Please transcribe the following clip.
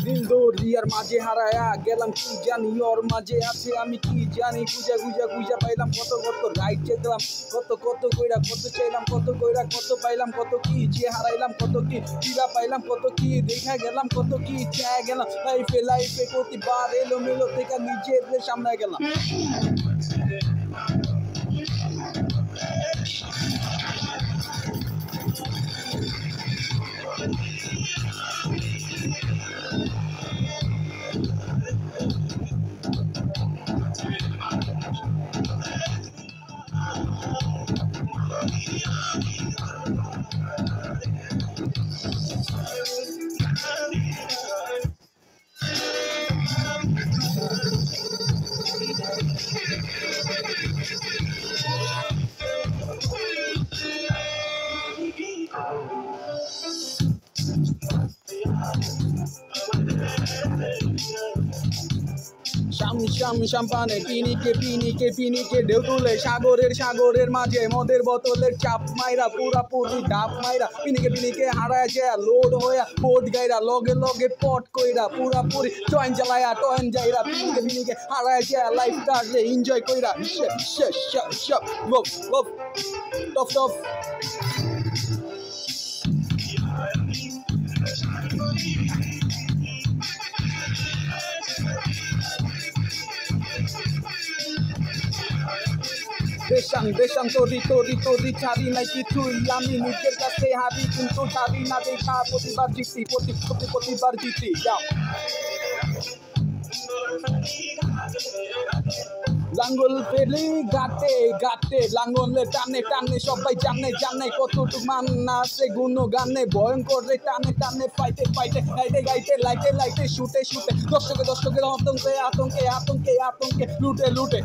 দিল দরিয়ার মাঝে হারায়া গেলাম কি জানি ওর মাঝে আছে আমি কি জানি গুজা গুজা গুজা পাইলাম কত কত রাইট চেকলাম কত কত কইরা কত চাইলাম কত কইরা কত পাইলাম কত কি যে হারাইলাম কত কি কিরা পাইলাম কত কি দেখা গেলাম কত কি চায় গেলাম লাইফে লাইফে প্রতিবার এলো মেলো থেকে নিজের সামনে গেলাম শাম্পানে পিনিকে ঢেউ তুলে সাগরের মাঝে মদের বোতলের চাপ মাইরা পুরাপুরি ডাব মাইরা পিনিকে হারায় যায় লোড হইয়া পোট গাইরা লগে লগে পট কইরা পুরাপুরি টয়েন জ্বালায়া টয়েন যাইরা পিনিকে হারায় যায় লাইফ কাটলে এনজয় কইরা টফ টফ দেশান তোরি ছাড়ি নাই কিছুই আমি নিজের কাছে হারি কিন্তু ছাড়ি না দেখা প্রতিবার জিতি যাও লাঙ্গল ফেলি গাতে লাঙ্গলে টানে সবাই জানে কতটুক মান আছে গুণ গানে ভয়ঙ্কর রে টানে ফাইটে লাইটে শুটে দর্শকের আতঙ্কে লুটে